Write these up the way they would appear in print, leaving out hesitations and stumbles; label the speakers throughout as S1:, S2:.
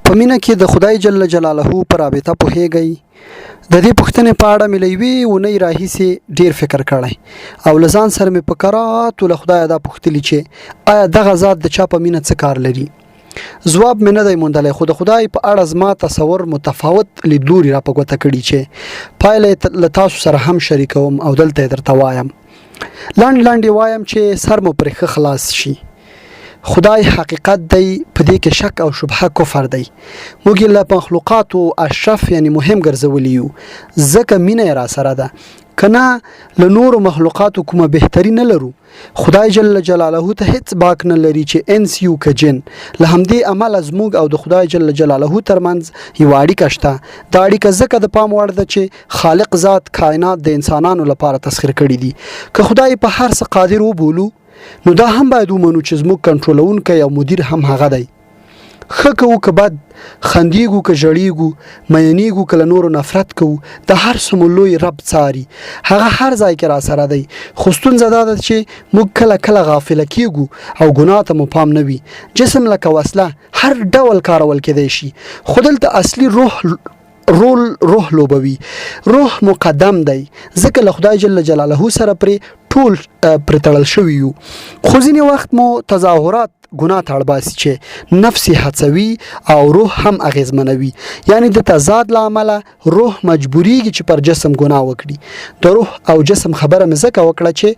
S1: په مینه کې د خدای جل جلاله پر رابطه پوهیږئ. د دې پوښتنې په اړه مې له یوې اونۍ راهیسې ډیر فکر کړی او له ځان سره مې په کراتو له خدایه دا پوښتلي چې آیا دغه ذات د چا په مینه څه کار لري. ځواب مې نه دی موندلی، خو د خدای په اړه زما تصور متفاوت لیدلوري را په ګوته کړي چې پایله له تاسو سره هم شریکوم او دلته درته وایم. لنډ وایم چې سر مو پرې خلاص شي. خدای حقیقت دی، په دې کې شک او شبهه کفر دی. موږ له مخلوقاتو اشرف یعنې مهم ګرځولي یو، ځکه مینه راسره ده. کنه له نورو مخلوقاتو کومه بهتري نه لرو. خدای جل جلاله ته هیڅ باک نه لري چې انس یو که جن. له همدې امله زموږ او د خدای جل جلاله ترمنځ یوه اړیکه شته. دا اړیکه ځکه د پام وړ ده چې خالق ذات کائنات د انسانانو لپاره تسخیر کړي دي. که خدای په هر څه قادر وبولو نو دا هم باید ومنو چې زموږ کنټرولونکی او مدیر هم هغه دی. ښه کوو که بد، خندیږو که ژړیږو، مینیږو که له نورو نفرت کوو، د هر څه مو لوی رب څاري. هغه هر ځای کې راسره دی. خو ستونزه دا ده چې موږ کله کله غافله کیږو او ګناه ته مو پام نه وي. جسم لکه وسله هر ډول کارول کېدی شي، خو دلته اصلي روح لوبوي. روح مقدم دی، ځکه له خدای جل جلاله سره پرې ټول پرې تړل شوي یو. خو ځینې وخت مو تظاهرات ګناه ته اړباسي چې نفس هڅوي او روح هم اغیزمنوي. یعنی د تضاد له امله روح مجبوریږي چې پر جسم ګناه وکړي. د روح او جسم خبره مې ځکه وکړه چې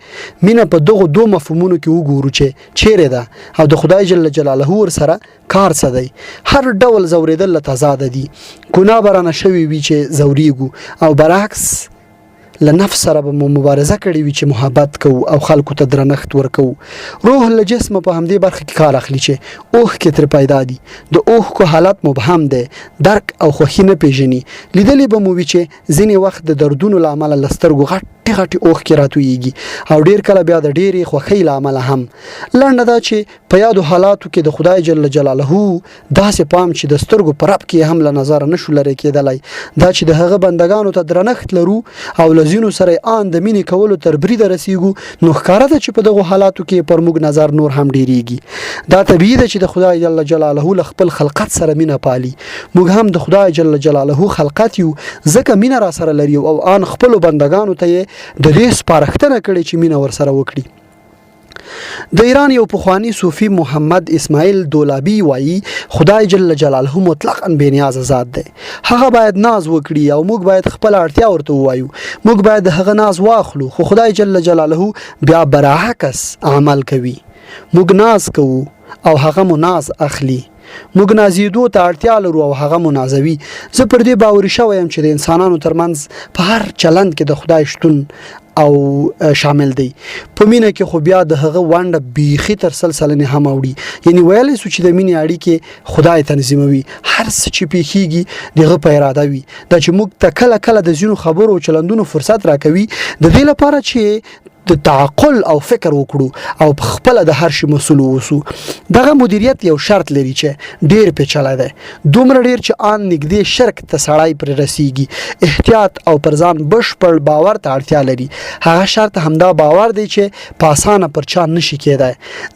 S1: مینه په دغو دو مفهومونو کې وګورو چې چیرې ده او د خدای جل جلاله ورسره کار څه دی. هر ډول ځورېدل له تضاد دي. ګناه به رانه شوي وي چې ځورېږو، او برعکس له نفس سره به مو مبارزه کړې وي چې محبت کوو او خلکو ته درنښت ورکوو. روح له جسمه په همدې برخه کې کار اخلي چې اوښکې ترې پیدا دي. د اوښکو حالت مبهم دی، درک او خوښي نه پیژني. لیدلې به مو وي چې ځینې وخت د دردونو له امله له سترګو غټې اوښکې راتویږي، او ډیر کله بیا د ډېرې خوښۍ له امله هم. لنډه دا چې په یادو حالاتو کې د خدای جل جلاله داسې پام چې د سترګو په رپ کې هم له نظره نشو لرې کېدلی، دا چې د هغه بندګانو ته درنښت لرو او له ځینو سره آن د مینې کولو تر بریده رسیږو، نو ښکاره ده چې په دغو حالاتو کې پر موږ نظر نور هم ډیریږي. دا طبیعي ده چې د خدای جل جلاله له خپل خلقت سره مینه پالي. موږ هم د خدای جل جلاله خلقت یو، ځکه مینه را سره لري او آن خپلو بندګانو ته د دې سپارښتنه کړې چې مینه ورسره وکړي. د ایران یو پخوانی صوفي محمد اسماعیل دولابي وایي خدای جل جلاله مطلقاً بې نیازه ذات دی. هغه باید ناز وکړي او موږ باید خپل اړتیا ورته ووایو. موږ باید د هغه ناز واخلو، خو خدای جل جلاله بیا برعکس عمل کوي. موږ ناز کوو او هغه مو ناز اخلي. موږ نازیدو ته اړتیا لرو او هغه مو نازوي. زه پر دې باوري شوی یم چې د انسانانو ترمنځ په هر چلند کې د خدای شتون او شامل دی. په مینه کې خو بیا د هغه ونډه بیخي تر سلسلنې هم اوړي. یعنی ویلی سو چې د مینې اړیکې خدای تنظیموي. هر څه چې پیښیږي دغه په اراده وي. دا چې موږ ته کله کله د ځینو خبرو او چلندونو فرصت راکوي د دې لپاره چې د تعقل او فکر وکړو او په خپل د هر شي مسؤل اوسو. دغه مدیریت یو شرط لري چې ډیر پیچلی دی، دومره ډیر چې آن نږدې شرک ته سړی پرې رسیږي. احتیاط او پر ځان بشپړ باور ته اړتیا لري. هغه شرط همدا باور دی چې په اسانه پر چا نشي کېدای.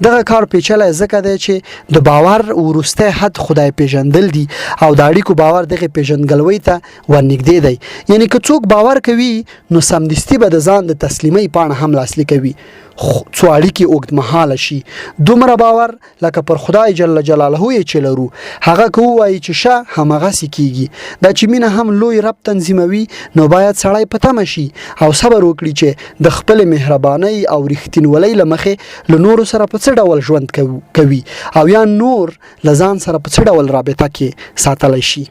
S1: دغه کار پیچلی ځکه دی چې د باور وروستی حد خدای پیژندل دي او د اړیکو باور دغه پیژندګلوۍ ته ورنږدې دی. یعنی که څوک باور کوي نو سمدستي به د ځان د تسلیمۍ پاڼه هم لاسلیک کوي، څو اړیکې اوږدمهاله شي. دومره باور لکه پر خدای جل جلاله یې چې لرو، هغه که ووایي چې شه همغسې کیږي. دا چې مینه هم لوی رب تنظیموي نو باید سړی په تمه شي او صبر وکړي چې د خپلې مهربانۍ او رښتینولۍ له مخې له نورو سره په څه ډول ژوند کوي او یا نور له ځان سره په څه ډول رابطه کې ساتلی شي.